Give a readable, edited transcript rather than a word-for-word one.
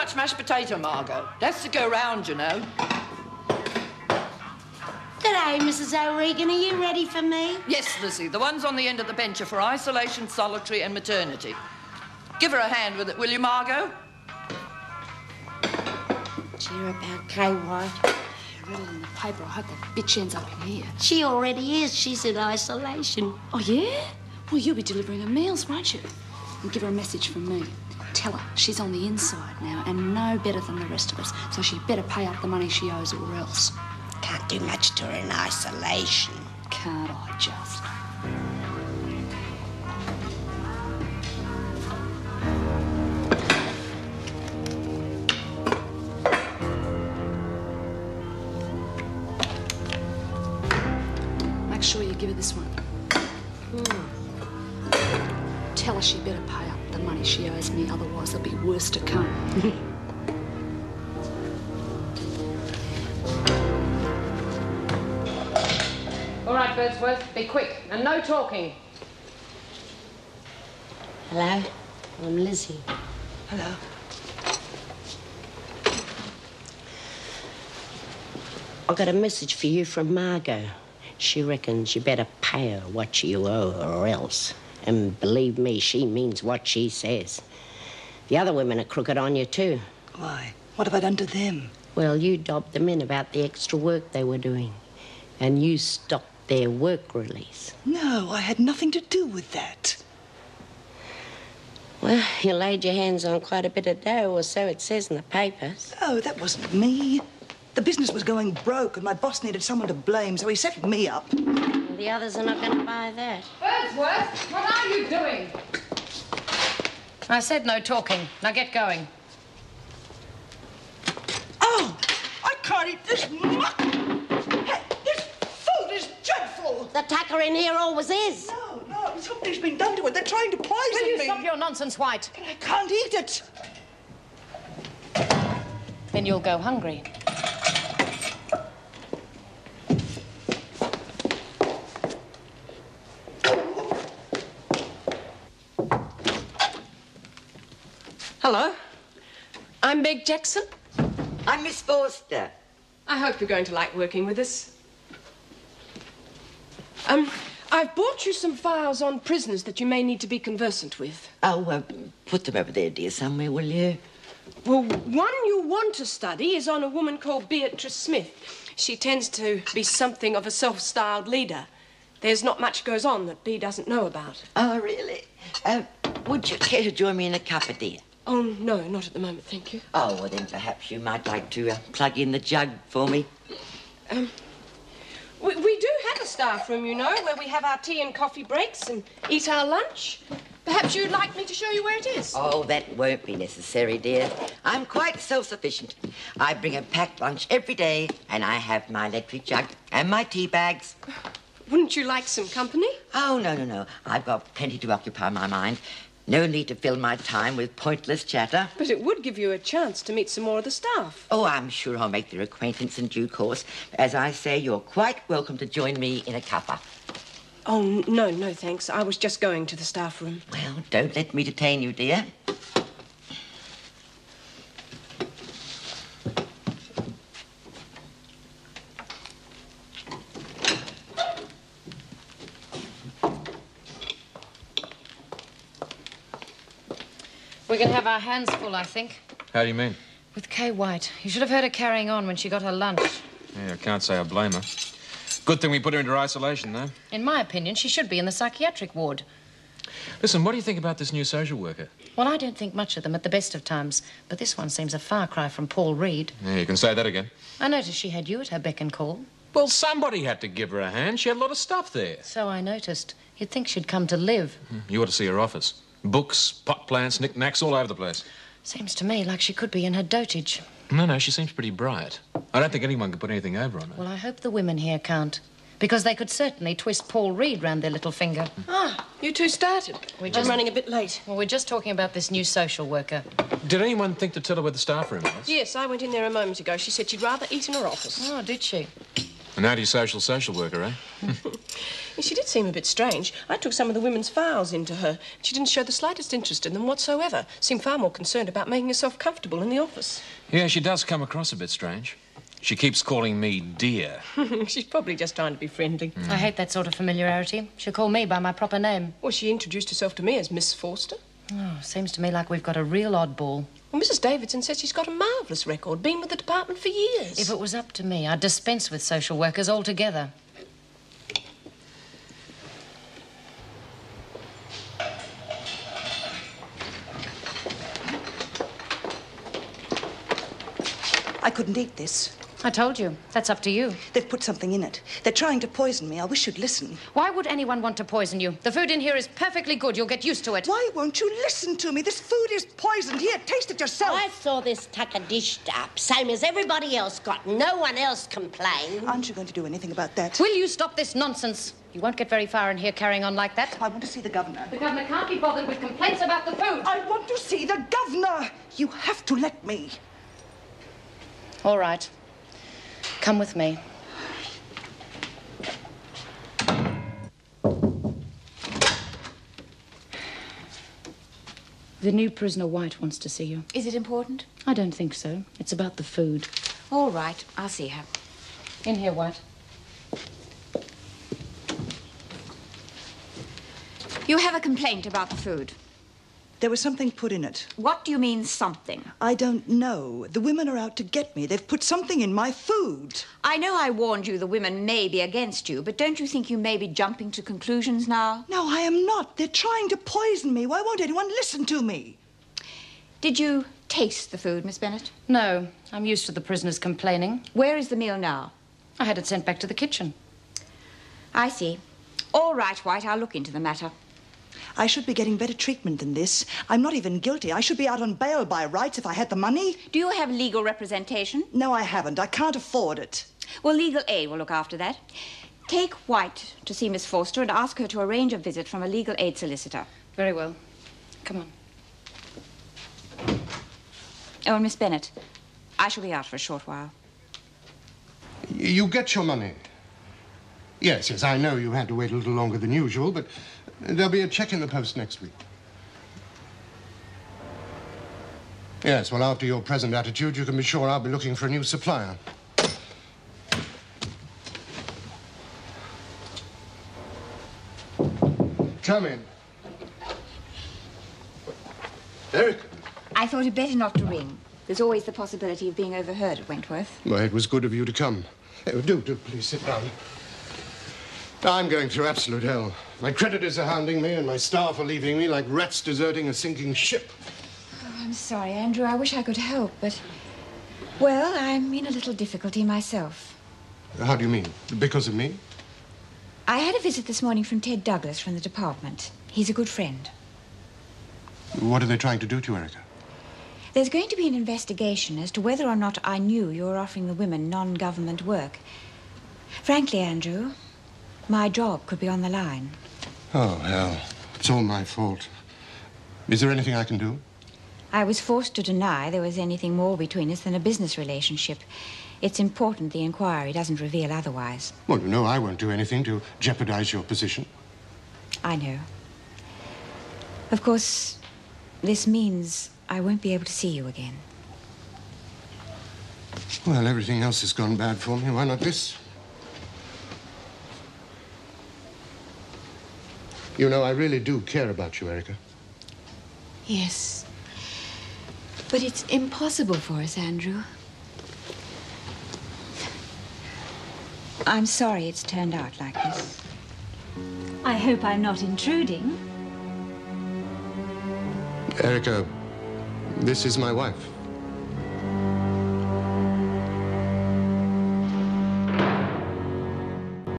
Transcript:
much mashed potato, Margot. That's to go round, you know. G'day, Mrs. O'Regan. Are you ready for me? Yes, Lizzie. The ones on the end of the bench are for isolation, solitary and maternity. Give her a hand with it, will you, Margot? Cheer about Kay White. I read it in the paper. I hope that bitch ends up in here. She already is. She's in isolation. Oh, yeah? Well, you'll be delivering her meals, won't you? And give her a message from me. Tell her she's on the inside now and no better than the rest of us, so she better pay up the money she owes or else. Can't do much to her in isolation. Can't I just? Make sure you give her this one. Tell her she better pay up the money she owes me, otherwise there'll be worse to come. All right, Birdsworth, be quick and no talking. Hello? I'm Lizzie. Hello. I got a message for you from Margot. She reckons you better pay her what you owe her or else. And believe me, she means what she says. The other women are crooked on you too. Why? What have I done to them? Well, you dobbed them in about the extra work they were doing. And you stopped their work release. No, I had nothing to do with that. Well, you laid your hands on quite a bit of dough, or so it says in the papers. No, that wasn't me. The business was going broke and my boss needed someone to blame, so he set me up. The others are not going to buy that. Birdsworth, what are you doing? I said no talking. Now get going. Oh, I can't eat this muck. Hey, this food is dreadful. The tucker in here always is. No, something's been done to it. They're trying to poison Will you me. stop your nonsense, White? But I can't eat it. Then you'll go hungry. Hello. I'm Meg Jackson. I'm Miss Forster. I hope you're going to like working with us. I've brought you some files on prisoners that you may need to be conversant with. Oh, put them over there, dear, somewhere, will you? Well, one you want to study is on a woman called Beatrice Smith. She tends to be something of a self-styled leader. There's not much goes on that Bea doesn't know about. Oh, really? Would you care to join me in a cuppa, dear? Oh, no, not at the moment, thank you. Oh, well, then perhaps you might like to plug in the jug for me. We do have a staff room, you know, where we have our tea and coffee breaks and eat our lunch. Perhaps you'd like me to show you where it is? Oh, that won't be necessary, dear. I'm quite self-sufficient. I bring a packed lunch every day, and I have my electric jug and my tea bags. Wouldn't you like some company? Oh, no. I've got plenty to occupy my mind. No need to fill my time with pointless chatter. But it would give you a chance to meet some more of the staff. Oh, I'm sure I'll make their acquaintance in due course. As I say, you're quite welcome to join me in a cuppa. Oh, no, thanks. I was just going to the staff room. Well, don't let me detain you, dear. We're going to have our hands full, I think. How do you mean? With Kay White. You should have heard her carrying on when she got her lunch. Yeah, I can't say I blame her. Good thing we put her into isolation, though. In my opinion, she should be in the psychiatric ward. Listen, what do you think about this new social worker? Well, I don't think much of them at the best of times, but this one seems a far cry from Paul Reed. Yeah, you can say that again. I noticed she had you at her beck and call. Well, somebody had to give her a hand. She had a lot of stuff there. So I noticed. You'd think she'd come to live. You ought to see her office. Books, pot plants, knick-knacks all over the place. Seems to me like she could be in her dotage. No, she seems pretty bright. I don't think anyone could put anything over on her. Well, I hope the women here can't. Because they could certainly twist Paul Reed round their little finger. Ah, you two started. I'm running a bit late. Well, we're just talking about this new social worker. Did anyone think to tell her where the staff room was? Yes, I went in there a moment ago. She said she'd rather eat in her office. Oh, did she? An antisocial social worker, eh? She did seem a bit strange. I took some of the women's files into her. She didn't show the slightest interest in them whatsoever. Seemed far more concerned about making herself comfortable in the office. Yeah, she does come across a bit strange. She keeps calling me dear. She's probably just trying to be friendly. I hate that sort of familiarity. She'll call me by my proper name. Well, she introduced herself to me as Miss Forster. Oh, seems to me like we've got a real oddball. Well, Mrs. Davidson says she's got a marvellous record, been with the department for years. If it was up to me, I'd dispense with social workers altogether. I couldn't eat this. I told you. That's up to you. They've put something in it. They're trying to poison me. I wish you'd listen. Why would anyone want to poison you? The food in here is perfectly good. You'll get used to it. Why won't you listen to me? This food is poisoned. Here, taste it yourself. I saw this tucker dished up, same as everybody else got. No one else complained. Aren't you going to do anything about that? Will you stop this nonsense? You won't get very far in here carrying on like that. I want to see the governor. The governor can't be bothered with complaints about the food. I want to see the governor. You have to let me. All right. Come with me. The new prisoner White wants to see you. Is it important? I don't think so. It's about the food. All right, I'll see her. In here, White. You have a complaint about the food. There was something put in it. What do you mean, something? I don't know. The women are out to get me. They've put something in my food. I know I warned you the women may be against you, but don't you think you may be jumping to conclusions now? No, I am not. They're trying to poison me. Why won't anyone listen to me? Did you taste the food, Miss Bennett? No, I'm used to the prisoners complaining. Where is the meal now? I had it sent back to the kitchen. I see. All right, White, I'll look into the matter. I should be getting better treatment than this. I'm not even guilty. I should be out on bail by rights if I had the money. Do you have legal representation? No, I haven't. I can't afford it. Well, legal aid will look after that. Take White to see Miss Forster and ask her to arrange a visit from a legal aid solicitor. Very well. Come on. Oh, and Miss Bennett, I shall be out for a short while. You get your money. Yes, yes, I know you had to wait a little longer than usual, but there'll be a check in the post next week. Yes, well, after your present attitude, you can be sure I'll be looking for a new supplier. Come in. Erica. I thought it better not to ring. There's always the possibility of being overheard at Wentworth. Well, it was good of you to come. Do please sit down. I'm going through absolute hell. My creditors are hounding me and my staff are leaving me like rats deserting a sinking ship. Oh, I'm sorry, Andrew. I wish I could help, but... Well, I'm in a little difficulty myself. How do you mean? Because of me? I had a visit this morning from Ted Douglas from the department. He's a good friend. What are they trying to do to you, Erica? There's going to be an investigation as to whether or not I knew you were offering the women non-government work. Frankly, Andrew, my job could be on the line. Oh, hell. It's all my fault. Is there anything I can do? I was forced to deny there was anything more between us than a business relationship. It's important the inquiry doesn't reveal otherwise. Well, you know, I won't do anything to jeopardize your position. I know. Of course, this means I won't be able to see you again. Well, everything else has gone bad for me. Why not this? You know, I really do care about you, Erica. Yes. But it's impossible for us, Andrew. I'm sorry it's turned out like this. I hope I'm not intruding. Erica, this is my wife.